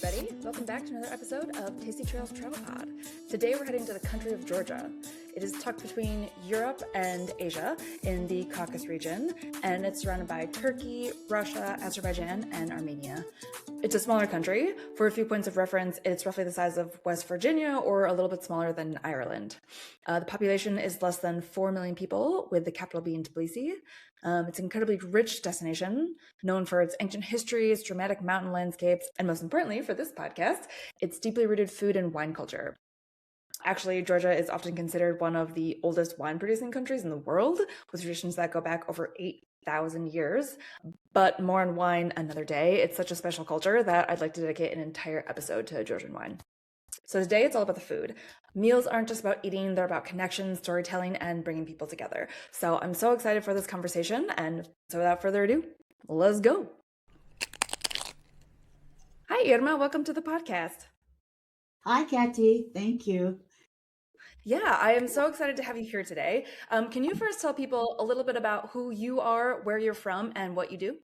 everybody. Welcome back to another episode of Tasty Trails Travel Pod. Today we're heading to the country of Georgia. It is tucked between Europe and Asia in the Caucasus region, and it's surrounded by Turkey, Russia, Azerbaijan, and Armenia. It's a smaller country. For a few points of reference, it's roughly the size of West Virginia or a little bit smaller than Ireland. The population is less than 4 million people, with the capital being Tbilisi. It's an incredibly rich destination, known for its ancient history, its dramatic mountain landscapes, and most importantly for this podcast, its deeply rooted food and wine culture. Actually, Georgia is often considered one of the oldest wine-producing countries in the world, with traditions that go back over 8,000 years. But more on wine another day. It's such a special culture that I'd like to dedicate an entire episode to Georgian wine. So today it's all about the food. Meals aren't just about eating, they're about connection, storytelling, and bringing people together. So I'm so excited for this conversation, and so without further ado, let's go. Hi, Irma. Welcome to the podcast. Hi, Kathy. Thank you. Yeah, I am so excited to have you here today. Can you first tell people a little bit about who you are, where you're from, and what you do?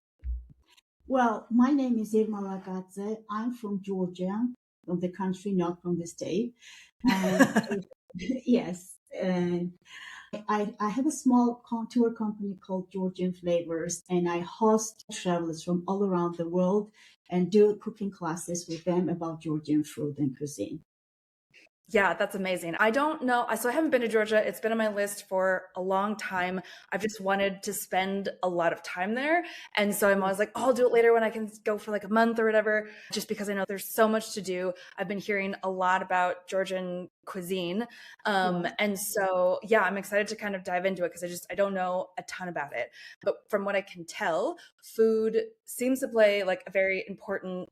Well, my name is Irma Lagadze. I'm from Georgia, from the country, not from the state. And yes, and I have a small tour company called Georgian Flavors, and I host travelers from all around the world and do cooking classes with them about Georgian food and cuisine. Yeah, that's amazing. I don't know. So I haven't been to Georgia. It's been on my list for a long time. I've just wanted to spend a lot of time there. And so I'm always like, oh, I'll do it later when I can go for like a month or whatever, just because I know there's so much to do. I've been hearing a lot about Georgian cuisine. Yeah. And so, yeah, I'm excited to kind of dive into it because I don't know a ton about it. But from what I can tell, food seems to play like a very important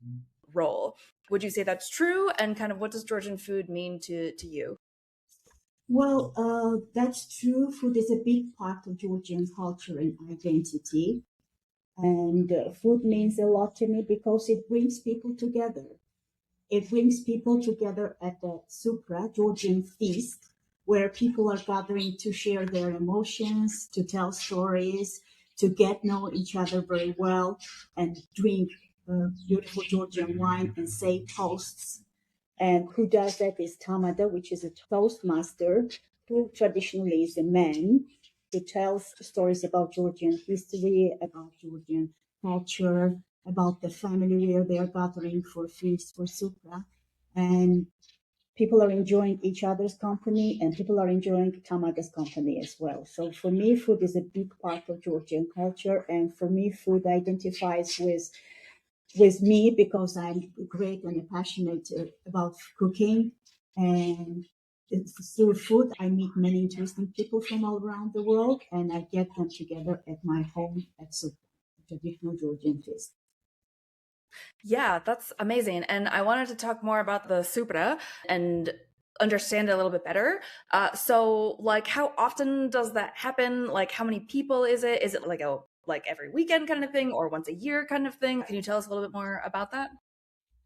role. Would you say that's true? And kind of what does Georgian food mean to you? Well, that's true. Food is a big part of Georgian culture and identity. And food means a lot to me because it brings people together. It brings people together at the supra, Georgian feast, where people are gathering to share their emotions, to tell stories, to get know each other very well, and drink beautiful Georgian wine and say toasts. And who does that is Tamada, which is a toastmaster, who traditionally is a man who tells stories about Georgian history, about Georgian culture, about the family where they are gathering for feast for supra. And people are enjoying each other's company and people are enjoying Tamada's company as well. So for me, food is a big part of Georgian culture. And for me, food identifies with me because I'm great and passionate about cooking. And through food, I meet many interesting people from all around the world, and I get them together at my home at Supra, a traditional Georgian feast. Yeah, that's amazing. And I wanted to talk more about the supra and understand it a little bit better. So like how often does that happen? Like how many people is it? Is it like every weekend kind of thing or once a year kind of thing? Can you tell us a little bit more about that?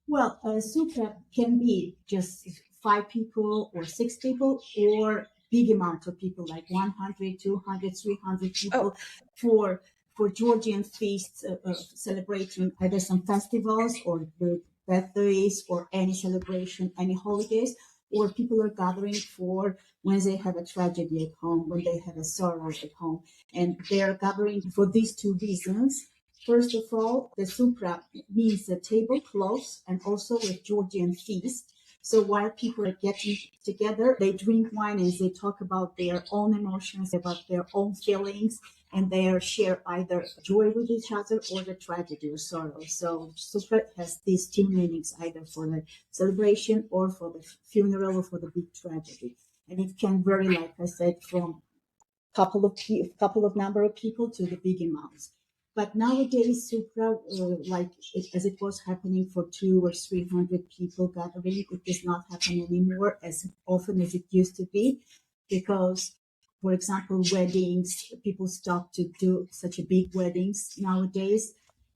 Well, Supra can be just 5 people or 6 people or big amount of people like 100, 200, 300 Oh, people for for Georgian feasts, celebrating either some festivals or the birthdays or any celebration, any holidays, or people are gathering for when they have a tragedy at home, when they have a sorrow at home, and they are gathering for these two reasons. First of all, the supra means the tablecloth and also a Georgian feast. So while people are getting together, they drink wine and they talk about their own emotions, about their own feelings, and they share either joy with each other or the tragedy or sorrow. So supra has these two meanings, either for the celebration or for the funeral or for the big tragedy. And it can vary, like I said, from couple of number of people to the big amounts. But nowadays, Supra, as it was happening for 200 or 300 people gathering, it does not happen anymore as often as it used to be, because, for example, weddings, people stop to do such a big weddings nowadays.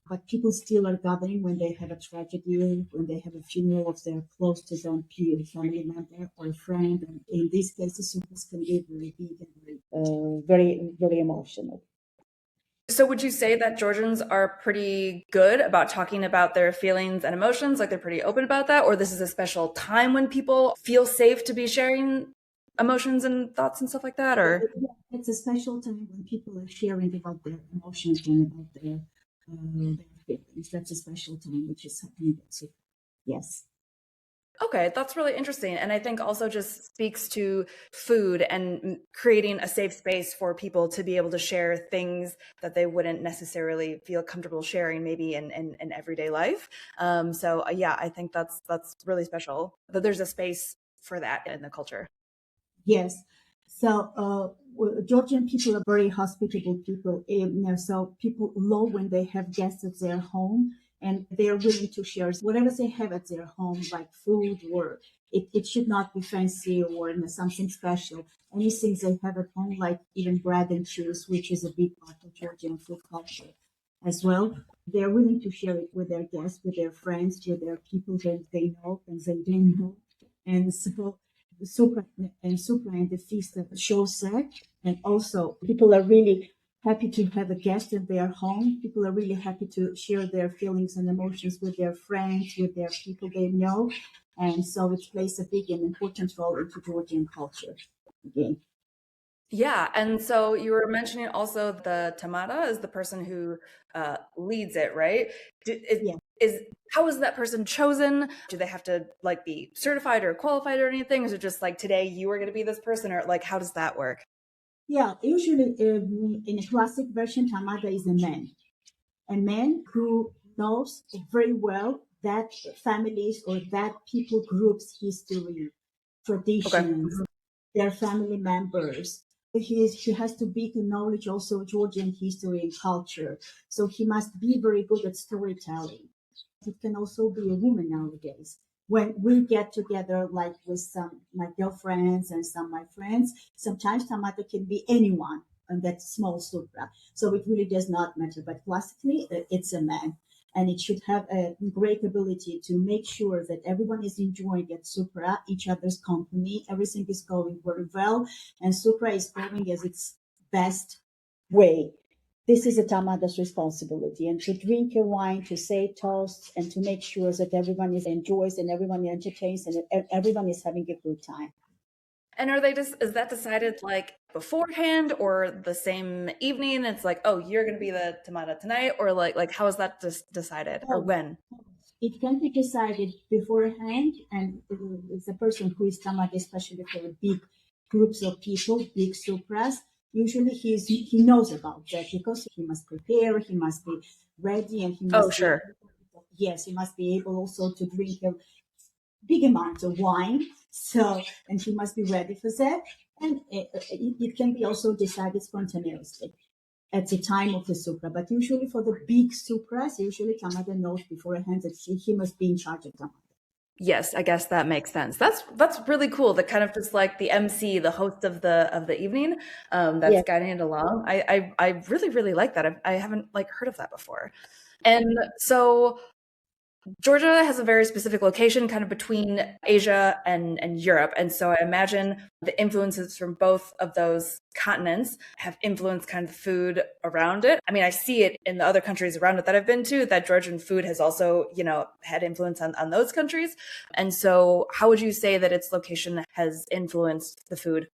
But people still are gathering when they have a tragedy, when they have a funeral of their close to them family member or a friend. And in these cases, supers can be very big and very, very emotional. So would you say that Georgians are pretty good about talking about their feelings and emotions? Like they're pretty open about that? Or this is a special time when people feel safe to be sharing emotions and thoughts and stuff like that? Or It's a special time when people are sharing about their emotions and about their feelings. That's a special time, which is happening. Yes. okay, that's really interesting. And I think also just speaks to food and creating a safe space for people to be able to share things that they wouldn't necessarily feel comfortable sharing maybe in everyday life. Yeah, I think that's really special that there's a space for that in the culture. Yes. So Georgian people are very hospitable people. So people love when they have guests at their home and they are willing to share whatever they have at their home, like food or it should not be fancy or something special. Anything they have at home, like even bread and cheese, which is a big part of Georgian food culture as well. They're willing to share it with their guests, with their friends, with their people that they know and they don't know. And so supra and the feast shows that. And also, people are really happy to have a guest in their home. People are really happy to share their feelings and emotions with their friends, with their people they know. And so it plays a big and important role into Georgian culture again. Yeah, and so you were mentioning also the tamada is the person who leads it, right? Yeah. Is how is that person chosen? Do they have to like be certified or qualified or anything? Is it just like today you are going to be this person, or like how does that work? Yeah, usually in a classic version, Tamada is a man who knows very well that families or that people groups history, Okay. traditions, their family members. He has to be to knowledge also Georgian history and culture. So he must be very good at storytelling. It can also be a woman nowadays. When we get together, like with some my girlfriends and some of my friends, sometimes Tamata can be anyone on that small supra. So it really does not matter. But classically, it's a man. And it should have a great ability to make sure that everyone is enjoying at Supra, each other's company, everything is going very well, and Supra is going as its best way. This is a Tamada's responsibility, and to drink a wine, to say toasts, and to make sure that everyone is enjoys and everyone entertains and everyone is having a good time. And are they just is that decided like beforehand or the same evening? It's like, oh, you're going to be the tamada tonight, or like how is that just decided or Oh, when? it can be decided beforehand, and the person who is Tamada, especially for big groups of people, big supras, usually he knows about that because he must prepare, he must be ready, and he Oh, must be sure. yes, he must be able also to drink a big amount of wine. So, and he must be ready for that. And it can be also decided spontaneously at the time of the supra. But usually for the big supras, usually Tamada knows beforehand that he must be in charge of Tamada. Yes, I guess that makes sense. That's really cool. The kind of just like the MC, the host of the evening, that's Yes. guiding it along. I really really like that. I haven't like heard of that before. And so Georgia has a very specific location kind of between Asia and Europe. And so I imagine the influences from both of those continents have influenced kind of food around it. I mean, I see it in the other countries around it that I've been to, that Georgian food has also, had influence on those countries. And so how would you say that its location has influenced the food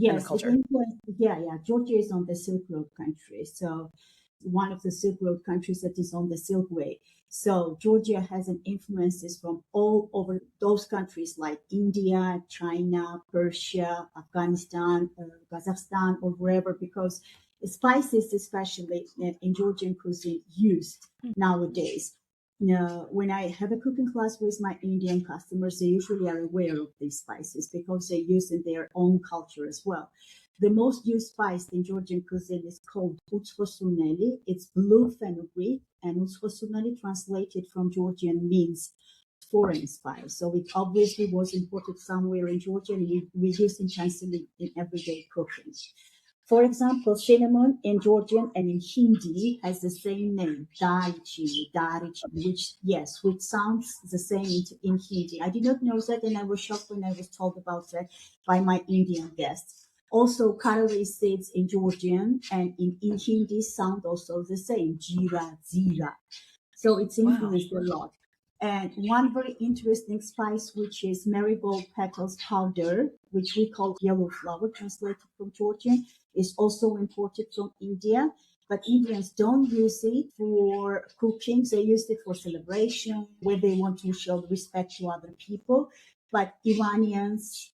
and the Yes, it culture? influenced. Yeah, yeah. Georgia is on the Silk Road country, so one of the Silk Road countries that is on the Silk Way. So Georgia has an influences from all over those countries like India, China, Persia, Afghanistan, Kazakhstan, or wherever, because spices, especially in Georgian cuisine, used nowadays. Now, when I have a cooking class with my Indian customers, they usually are aware of these spices because they use in their own culture as well. The most used spice in Georgian cuisine is called utsvosuneli. It's blue fenugreek, and utsvosuneli translated from Georgian means foreign spice. So it obviously was imported somewhere in Georgia, and we use it intensively in everyday cooking. For example, cinnamon in Georgian and in Hindi has the same name, darichi, which sounds the same in Hindi. I did not know that, and I was shocked when I was told about that by my Indian guests. Also, caraway seeds in Georgian and in Hindi sound also the same, jira, zira. So it's Wow. influenced a lot. And one very interesting spice, which is marigold petals powder, which we call yellow flower, translated from Georgian, is also imported from India. But Indians don't use it for cooking. They use it for celebration, where they want to show respect to other people. But Iranians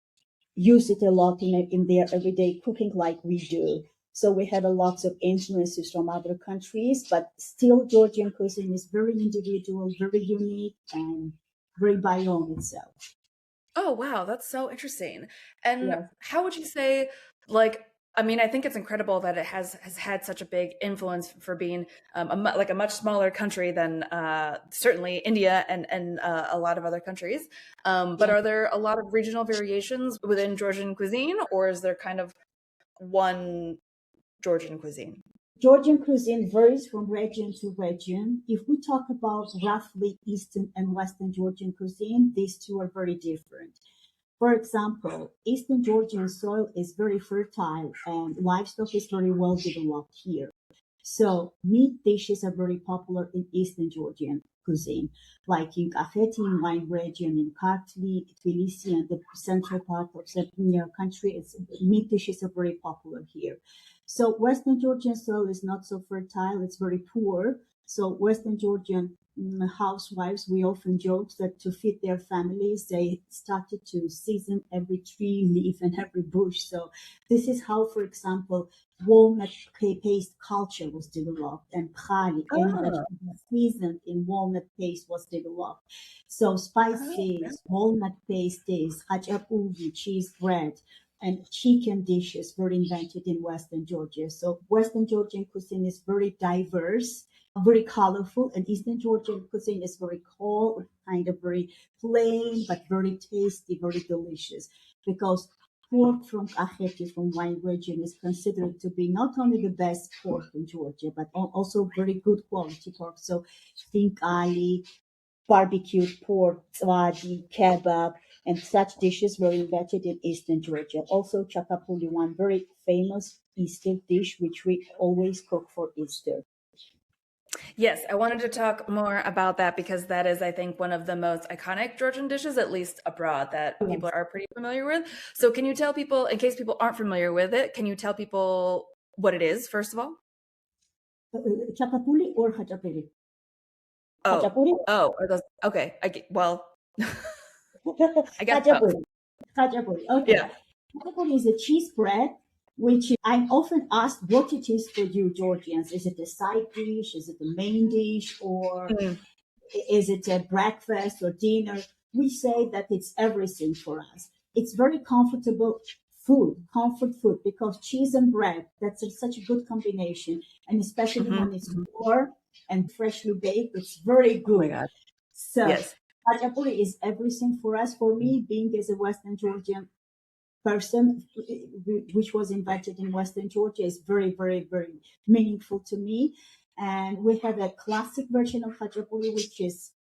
use it a lot in their everyday cooking like we do. So we have a lots of influences from other countries, but still Georgian cuisine is very individual, very unique, and very by own itself. Oh, wow, that's so interesting. And Yes. how would you say, like, I mean, I think it's incredible that it has had such a big influence for being like a much smaller country than certainly India and a lot of other countries. But Yeah. are there a lot of regional variations within Georgian cuisine, or is there kind of one Georgian cuisine? Georgian cuisine varies from region to region. If we talk about roughly Eastern and Western Georgian cuisine, these two are very different. For example, Eastern Georgian soil is very fertile and livestock is very well developed here. So meat dishes are very popular in Eastern Georgian cuisine, like in Kakheti, in wine region, in Kartli, Tbilisi, and the central part of the country. Meat dishes are very popular here. So Western Georgian soil is not so fertile; it's very poor. So Western Georgian housewives, we often joke that to feed their families, they started to season every tree, leaf, and every bush. So this is how, for example, walnut paste culture was developed, and khali, any Oh, vegetable seasoned in walnut paste was developed. So oh, spices, walnut pastes, khachapuri, cheese bread, and chicken dishes were invented in Western Georgia. So Western Georgian cuisine is very diverse, very colorful, and Eastern Georgian cuisine is very cold, kind of very plain, but very tasty, very delicious. Because pork from Kakheti, from wine region, is considered to be not only the best pork in Georgia, but also very good quality pork. So think ali, barbecued pork, tswadi, kebab, and such dishes were invented in Eastern Georgia. Also, chakapuli, one very famous Easter dish, which we always cook for Easter. yes, I wanted to talk more about that because that is, I think, one of the most iconic Georgian dishes, at least abroad, that people Yes. are pretty familiar with. So, can you tell people, in case people aren't familiar with it, can you tell people what it is, first of all? Chakapuli or hachapuri? Oh, Khachapuri? oh, are those okay? Well, I guess both. Khachapuri. Khachapuri. Okay. Yeah. Khachapuri is a cheese bread, which I'm often asked what it is for you Georgians. Is it a side dish? Is it the main dish? Or Mm, is it a breakfast or dinner? We say that it's everything for us. It's very comfortable food, comfort food, because cheese and bread, such a good combination. And especially mhm, when it's mhm. warm and freshly baked, it's very Oh my good. God. So Yes. Khachapuri is everything for us. For me, being as a Western Georgian person, which was invented in Western Georgia, is very, very, very meaningful to me. And we have a classic version of Khachapuri, which is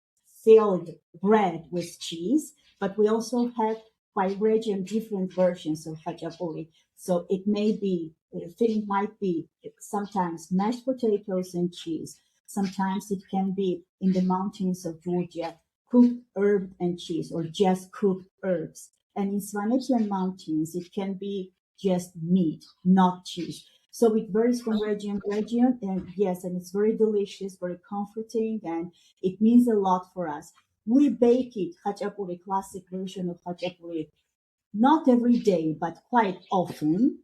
filled bread with cheese, but we also have by region different versions of Khachapuri. So it may be, the filling might be sometimes mashed potatoes and cheese. Sometimes it can be in the mountains of Georgia, cooked herb and cheese, or just cooked herbs. And in Svanetian mountains, it can be just meat, not cheese. So it varies from region to region. And yes, and it's very delicious, very comforting, and it means a lot for us. We bake it, Khachapuri, classic version of Khachapuri, not every day, but quite often.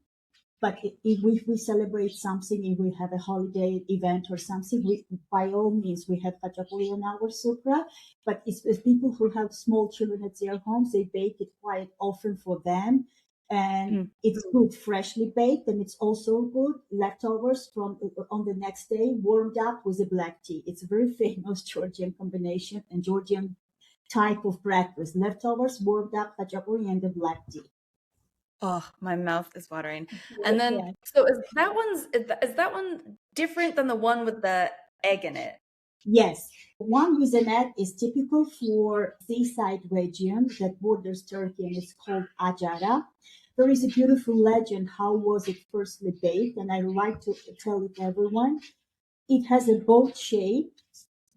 But if we celebrate something, if we have a holiday event or something, by all means, we have Khachapuri on our supra. But it's people who have small children at their homes, they bake it quite often for them. And Mm. it's good freshly baked, and it's also good leftovers from on the next day, warmed up with a black tea. It's a very famous Georgian combination and Georgian type of breakfast. Leftovers, warmed up Khachapuri, and the black tea. Oh, my mouth is watering. And then, Yeah. so is that one different than the one with the egg in it? Yes, one with an egg is typical for seaside region that borders Turkey, and it's called ajara. There is a beautiful legend how was it firstly baked, and I like to tell it to everyone. It has a boat shape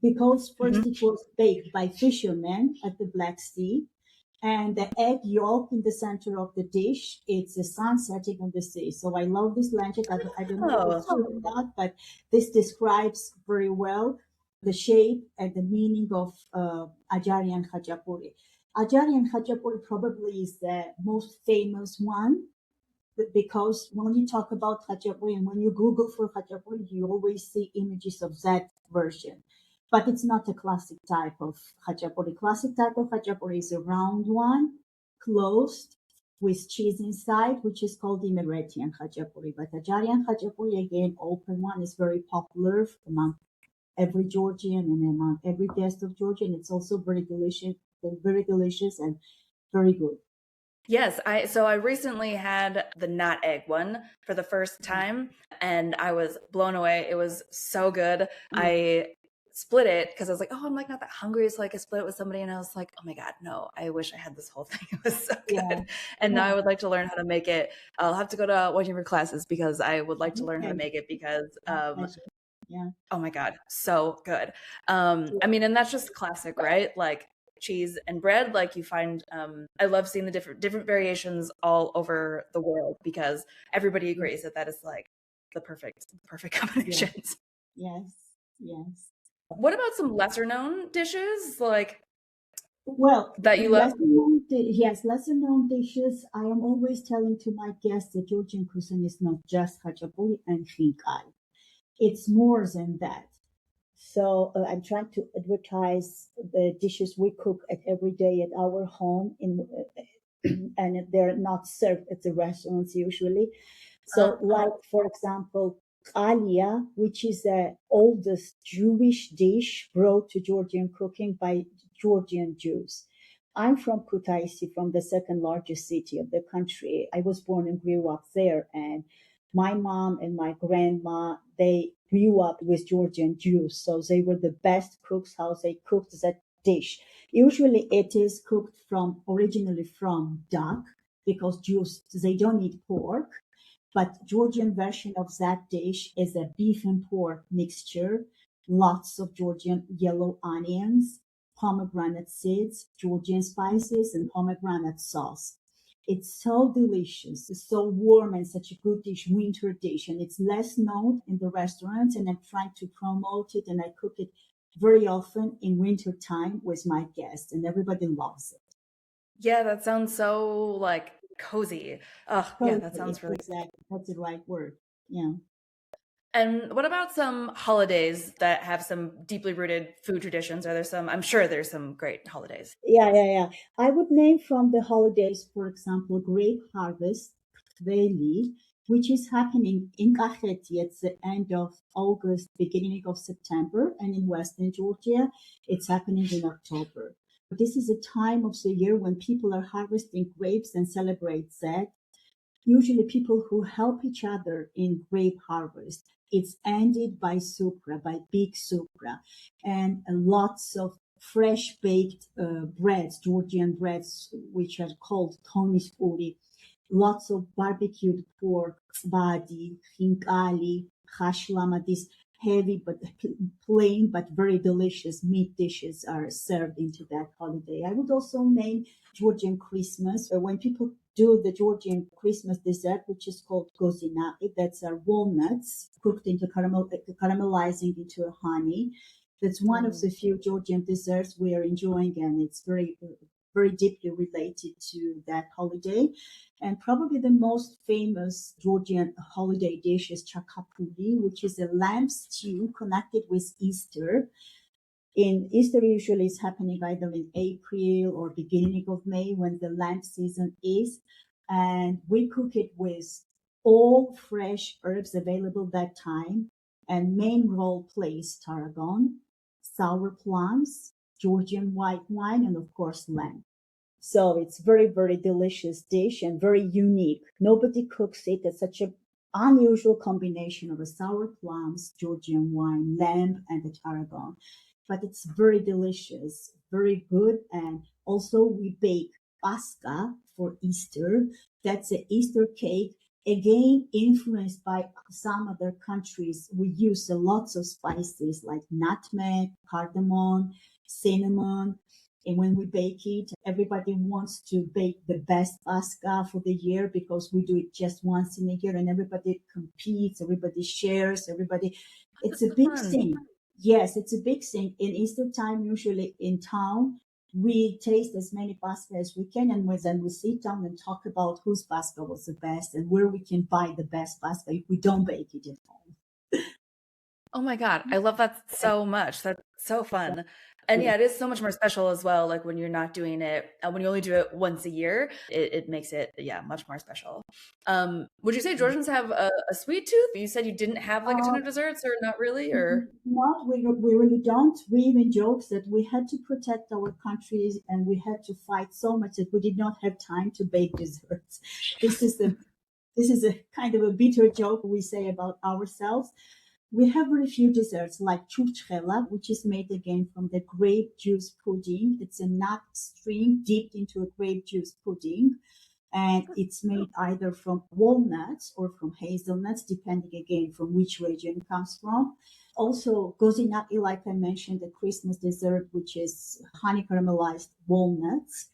because first Mhm. it was baked by fishermen at the Black Sea, and the egg yolk in the center of the dish, it's the sun setting on the sea. So I love this legend. I don't know if it's Oh, true or not, but this describes very well the shape and the meaning of Ajari and Khachapuri. Ajari and Khachapuri probably is the most famous one because when you talk about Khachapuri and when you Google for Khachapuri, you always see images of that version. But it's not a classic type of Khachapuri. Classic type of Khachapuri is a round one, closed, with cheese inside, which is called the Emiratian Khachapuri. But Ajarian Khachapuri, again, open one, is very popular among every Georgian and among every guest of Georgia. And it's also very delicious and very good. yes. I recently had the not egg one for the first time, and I was blown away. It was so good. Yeah, I split it because I was like, oh, I'm like not that hungry, so like I split it with somebody, and I was like, oh my god, no! I wish I had this whole thing. It was so yeah, good, and now yeah. I would like to learn how to make it. I'll have to go to one of your classes because I would like to learn how to Okay. make it because My pleasure. Yeah. oh my God, so good. I mean, and that's just classic, right? Like cheese and bread. Like you find, I love seeing the different variations all over the world because everybody Yeah. agrees that that is like the perfect Yeah. combinations. Yes. Yes. What about some lesser known dishes like Well, that you love? lesser known dishes. I am always telling to my guests that Georgian cuisine is not just khachapuri and khinkal. It's more than that. So I'm trying to advertise the dishes we cook at every day at our home and they're not served at the restaurants usually. So, Uh, like for example, alia, which is the oldest Jewish dish brought to Georgian cooking by Georgian Jews. I'm from Kutaisi, from the second largest city of the country. I was born and grew up there, and my mom and my grandma, they grew up with Georgian Jews, so they were the best cooks. How they cooked that dish. Usually, it is cooked from originally from duck because Jews they don't eat pork, but Georgian version of that dish is a beef and pork mixture, lots of Georgian yellow onions, pomegranate seeds, Georgian spices, and pomegranate sauce. It's so delicious. It's so warm and such a good dish, winter dish. And it's less known in the restaurants. And I'm trying to promote it and I cook it very often in winter time with my guests and everybody loves it. yeah, that sounds so like cozy. Oh, yeah, that Totally. sounds really. Exactly. That's the right word. Yeah. And what about some holidays that have some deeply rooted food traditions? Are there some? I'm sure there's some great holidays. Yeah. I would name from the holidays, for example, grape harvest, Tbilisi, which is happening in Kakheti at the end of August, beginning of September, and in Western Georgia, it's happening in October. This is a time of the year when people are harvesting grapes and celebrate that. Usually people who help each other in grape harvest. It's ended by supra, by big supra, and lots of fresh baked breads, Georgian breads, which are called toastmaster. Lots of barbecued pork, badi, khinkali, hashlama, these heavy but plain but very delicious meat dishes are served into that holiday. I would also name Georgian Christmas, when people do the Georgian Christmas dessert, which is called gozinaki. That's our walnuts cooked into caramelizing into a honey. That's one of Mm. the few Georgian desserts we are enjoying, and it's very deeply related to that holiday. And probably the most famous Georgian holiday dish is chakapuri, which is a lamb stew connected with Easter. In Easter usually is happening either in April or beginning of May when the Lent season is. And we cook it with all fresh herbs available that time. And main role plays tarragon, sour plums, Georgian white wine, and of course lamb. So it's very delicious dish and very unique. Nobody cooks it. It's such an unusual combination of a sour plums, Georgian wine, lamb, and the tarragon. But it's very delicious, very good. And also we bake pasca, for Easter. That's an Easter cake. Again, influenced by some other countries. We use lots of spices like nutmeg, cardamom, cinnamon. And when we bake it, everybody wants to bake the best pasta for the year because we do it just once in a year and everybody competes, everybody shares, everybody. It's a big Fun. thing. Yes, it's a big thing. In Easter time, usually in town, we taste as many pasta as we can, and then we sit down and talk about whose pasta was the best and where we can buy the best pasta if we don't bake it at home. Oh my God, I love that so much. That's so fun. And Yeah. yeah, it is so much more special as well. Like when you're not doing it, when you only do it once a year, it makes it, yeah, much more special. Would you say Georgians have a sweet tooth? You said you didn't have like a ton Uh, of desserts, or not really, or? Not, we really don't. We even joke that we had to protect our countries and we had to fight so much that we did not have time to bake desserts. This is the this is a kind of a bitter joke we say about ourselves. We have very few desserts like churchela, which is made again from the grape juice pudding. It's a nut string dipped into a grape juice pudding. And it's made either from walnuts or from hazelnuts, depending again from which region it comes from. Also, gozinati, like I mentioned, the Christmas dessert, which is honey caramelized walnuts.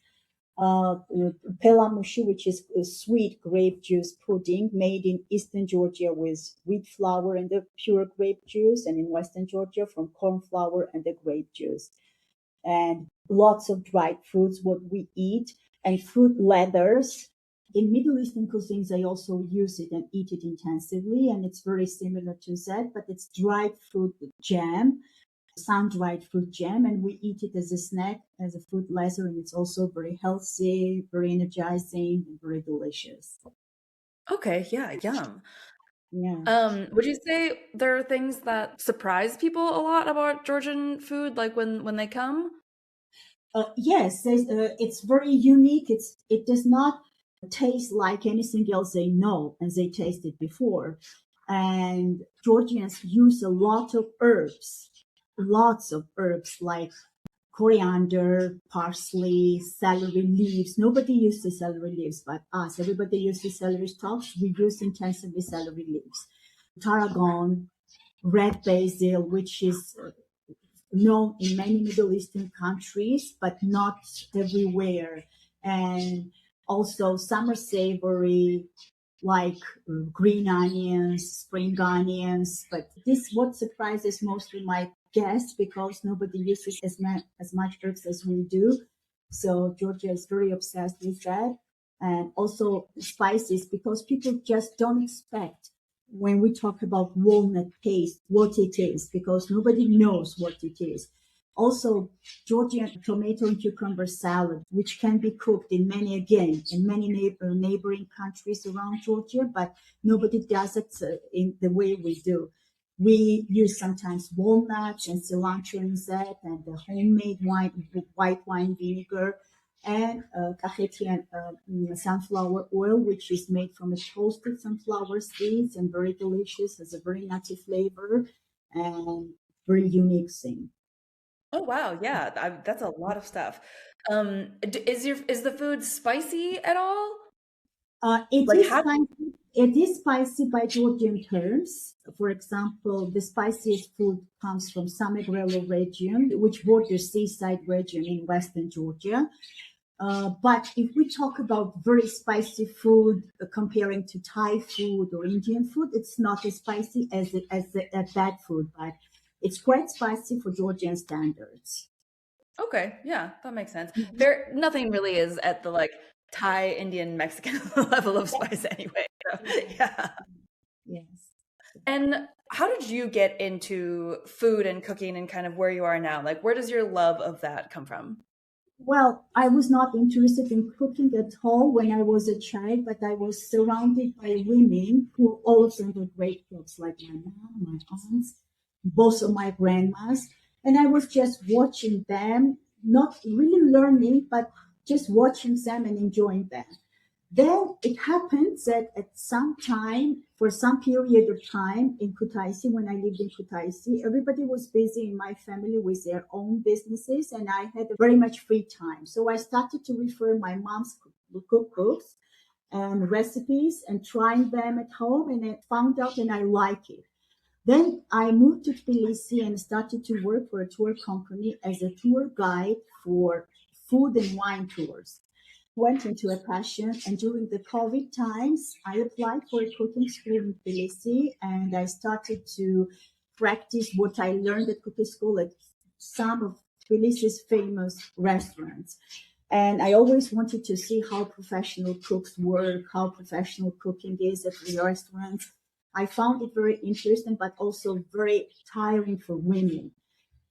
Pelamushi, which is a sweet grape juice pudding made in eastern Georgia with wheat flour and the pure grape juice, and in western Georgia from corn flour and the grape juice. And lots of dried fruits, what we eat, and fruit leathers. In Middle Eastern cuisines, they also use it and eat it intensively, and it's very similar to that, but it's dried fruit jam, sun-dried fruit jam, and we eat it as a snack, as a fruit leather, and it's also very healthy, very energizing, and very delicious. Okay, yeah, yum. Yeah. Would you say there are things that surprise people a lot about Georgian food, like when they come? Yes, it's very unique. It does not taste like anything else they know and they tasted before. And Georgians use a lot of herbs, lots of herbs like coriander, parsley, celery leaves. Nobody uses celery leaves but us. Everybody uses celery stalks. We use intensively celery leaves. Tarragon, red basil, which is known in many Middle Eastern countries, but not everywhere. And also summer savory, like green onions, spring onions. But this what surprises mostly my guests because nobody uses as much herbs as we do. So Georgia is very obsessed with that. And also spices because people just don't expect when we talk about walnut paste what it is because nobody knows what it is. Also, Georgian tomato and cucumber salad, which can be cooked in many, again, in many neighboring countries around Georgia, but nobody does it in the way we do. We use sometimes walnuts and cilantro in that, and the homemade white wine vinegar, and sunflower oil, which is made from a toasted sunflower seeds and very delicious, has a very nutty flavor and very unique thing. Oh wow, yeah, that's a lot of stuff. Is the food spicy at all? It Like is how? spicy. It is spicy by Georgian terms. For example, the spiciest food comes from Samegrelo region, which borders seaside region in western Georgia. But if we talk about very spicy food, comparing to Thai food or Indian food, it's not as spicy as that food, but it's quite spicy for Georgian standards. Okay, yeah, that makes sense. Mhm. There, nothing really is at the like Thai, Indian, Mexican level of spice anyway. So, yeah. Yes. And how did you get into food and cooking and kind of where you are now? Like, where does your love of that come from? Well, I was not interested in cooking at all when I was a child, but I was surrounded by women who all of them were great cooks, like my mom, my aunts, both of my grandmas. And I was just watching them, not really learning, but just watching them and enjoying them. Then it happens that at some time, for some period of time in Kutaisi, when I lived in Kutaisi, everybody was busy in my family with their own businesses, and I had very much free time. So I started to refer my mom's cookbooks and recipes and trying them at home, and I found out and I like it. Then I moved to Tbilisi and started to work for a tour company as a tour guide for food and wine tours. Went into a passion, and during the COVID times, I applied for a cooking school in Tbilisi, and I started to practice what I learned at cooking school at some of Tbilisi's famous restaurants. And I always wanted to see how professional cooks work, how professional cooking is at the restaurants. I found it very interesting, but also very tiring for women.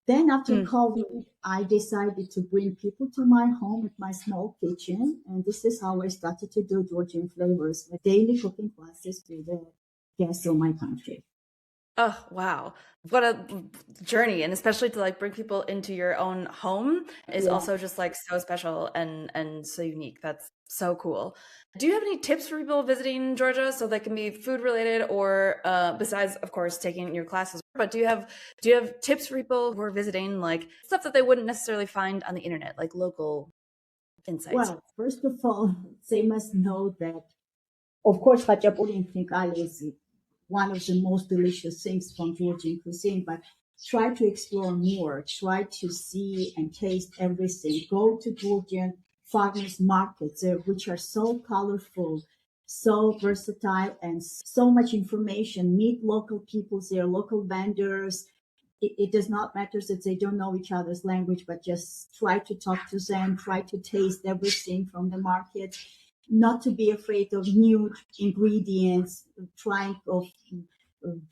Then after COVID, I decided to bring people to my home with my small kitchen. And this is how I started to do Georgian flavors, with daily cooking classes to the guests of my country. Oh, wow. What a journey. And especially to like bring people into your own home is Yeah. also just like so special and so unique. That's so cool. Do you have any tips for people visiting Georgia? So that can be food related or besides, of course, taking your classes. But do you have tips for people who are visiting, like stuff that they wouldn't necessarily find on the internet, like local insights? Well, first of all, they must know that, of course, Khachapuri and Khinkali is one of the most delicious things from Georgian cuisine, but try to explore more, try to see and taste everything. Go to Georgian farmers markets, which are so colorful, so versatile, and so much information. Meet local people there, local vendors. It does not matter that they don't know each other's language, but just try to talk to them, try to taste everything from the market, not to be afraid of new ingredients, trying of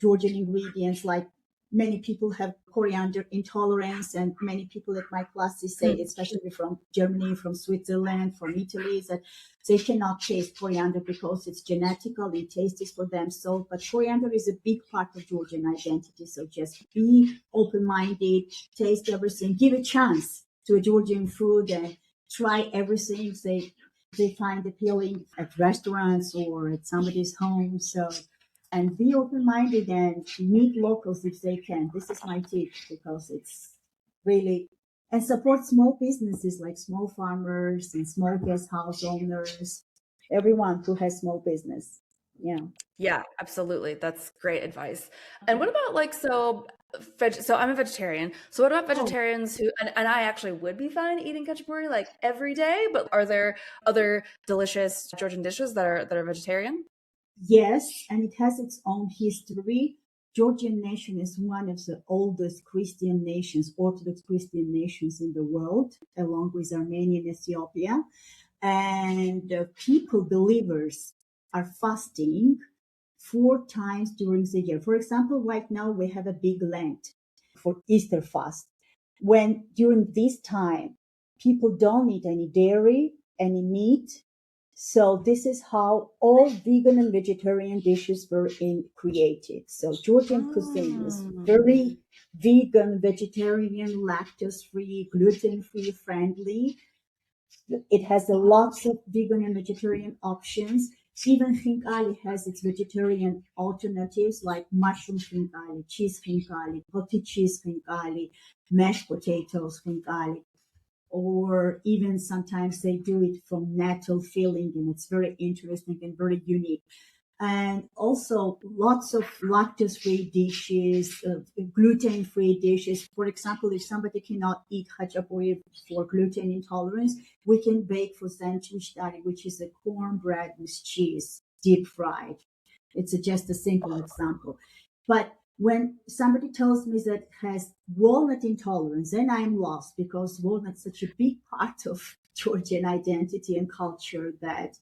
Georgian ingredients. Like many people have coriander intolerance, and many people at my classes say, especially from Germany, from Switzerland, from Italy, that they cannot taste coriander because it's genetical, it tastes for them. So, but coriander is a big part of Georgian identity. So just be open-minded, taste everything, give a chance to a Georgian food and try everything they find appealing at restaurants or at somebody's home. So, and be open-minded and meet locals if they can. This is my tip, because it's really, and support small businesses like small farmers and small guest house owners, everyone who has small business. Yeah. Yeah, absolutely. That's great advice. And what about like so I'm a vegetarian. So what about Oh, vegetarians who and I actually would be fine eating khachapuri like every day, but are there other delicious Georgian dishes that are vegetarian? yes, and it has its own history. Georgian nation is one of the oldest Christian nations, Orthodox Christian nations in the world, along with Armenia and Ethiopia. And people, believers, are fasting 4 times during the year. For example, right now we have a big Lent for Easter fast. When during this time, people don't eat any dairy, any meat. So this is how all vegan and vegetarian dishes were created. So Georgian cuisine is Mm. very vegan, vegetarian, lactose-free, gluten-free friendly. It has a lots of vegan and vegetarian options. Even khinkali has its vegetarian alternatives like mushroom khinkali, cheese khinkali, cottage cheese khinkali, mashed potatoes khinkali, or even sometimes they do it from nettle filling, and it's very interesting and very unique. And also lots of lactose-free dishes, gluten-free dishes. For example, if somebody cannot eat khachapuri for gluten intolerance, we can bake for sandwich dali, which is a cornbread with cheese, deep fried. It's just a simple example. But when somebody tells me that has walnut intolerance, then I'm lost, because walnut's such a big part of Georgian identity and culture that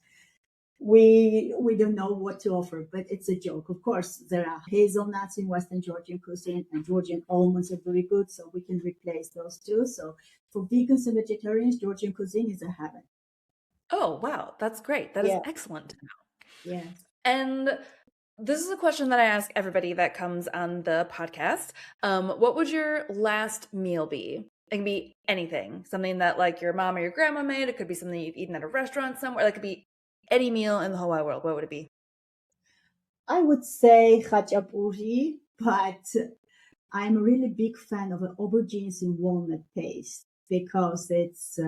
we don't know what to offer, but it's a joke. Of course, there are hazelnuts in Western Georgian cuisine, and Georgian almonds are very good, so we can replace those too. So for vegans and vegetarians, Georgian cuisine is a heaven. Oh, wow. That's great. That is Yeah, excellent. yes. And this is a question that I ask everybody that comes on the podcast. What would your last meal be? It can be anything, something that like your mom or your grandma made. It could be something you've eaten at a restaurant somewhere. It could be any meal in the whole wide world. What would it be? I would say Khachapuri, but I'm a really big fan of an aubergines and walnut paste, because it's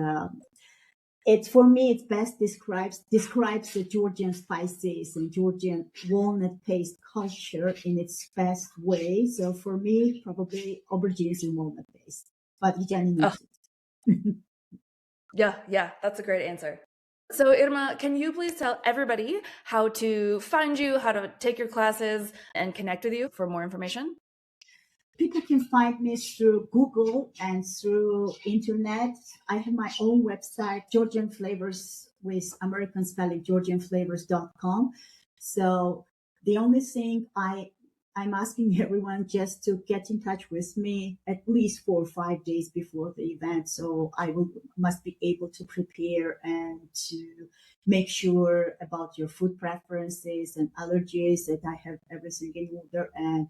It's for me, it best describes the Georgian spices and Georgian walnut paste culture in its best way. So for me, probably aubergines and walnut paste. But Ijani Oh, knows it. yeah, that's a great answer. So, Irma, can you please tell everybody how to find you, how to take your classes, and connect with you for more information? People can find me through Google and through internet. I have my own website, Georgian Flavors with American spelling, georgianflavors.com. So the only thing I'm asking everyone just to get in touch with me at least 4 or 5 days before the event. So must be able to prepare and to make sure about your food preferences and allergies that I have everything in order and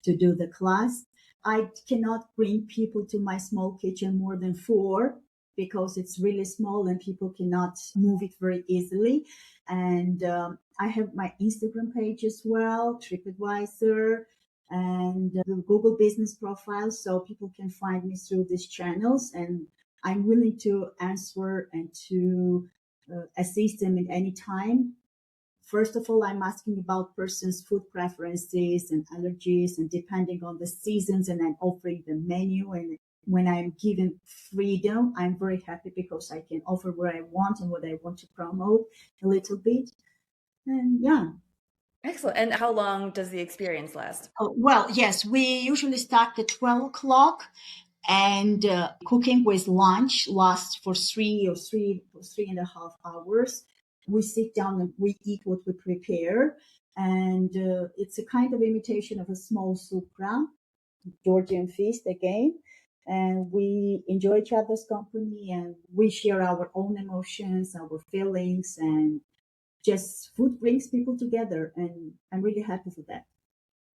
to do the class. I cannot bring people to my small kitchen more than 4 because it's really small and people cannot move it very easily. And I have my Instagram page as well, TripAdvisor, and the Google business profile, so people can find me through these channels. And I'm willing to answer and to assist them in any time. First of all, I'm asking about person's food preferences and allergies, and depending on the seasons, and I'm offering the menu. And when I'm given freedom, I'm very happy because I can offer what I want and what I want to promote a little bit. And yeah. Excellent. And how long does the experience last? Oh, well, yes, we usually start at 12 o'clock, and cooking with lunch lasts for 3 and a half hours. We sit down and we eat what we prepare, and it's a kind of imitation of a small supra, Georgian feast again. And we enjoy each other's company, and we share our own emotions, our feelings, and just food brings people together. And I'm really happy for that.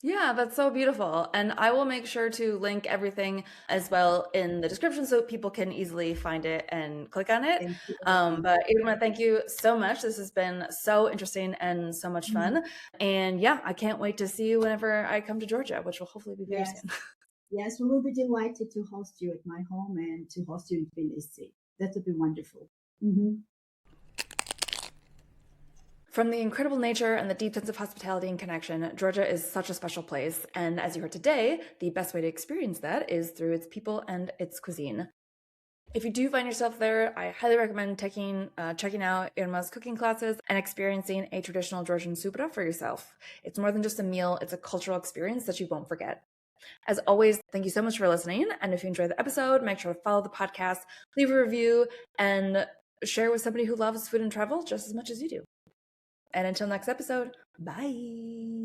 Yeah, that's so beautiful. And I will make sure to link everything as well in the description so people can easily find it and click on it. Thank you. But Irma, thank you so much. This has been so interesting and so much fun. And yeah, I can't wait to see you whenever I come to Georgia, which will hopefully be very Yes. soon. Yes, we will be delighted to host you at my home and to host you in Tbilisi. That would be wonderful. Mm-hmm. From the incredible nature and the deep sense of hospitality and connection, Georgia is such a special place. And as you heard today, the best way to experience that is through its people and its cuisine. If you do find yourself there, I highly recommend checking out Irma's cooking classes and experiencing a traditional Georgian supra for yourself. It's more than just a meal, it's a cultural experience that you won't forget. As always, thank you so much for listening. And if you enjoyed the episode, make sure to follow the podcast, leave a review, and share with somebody who loves food and travel just as much as you do. And until next episode, bye.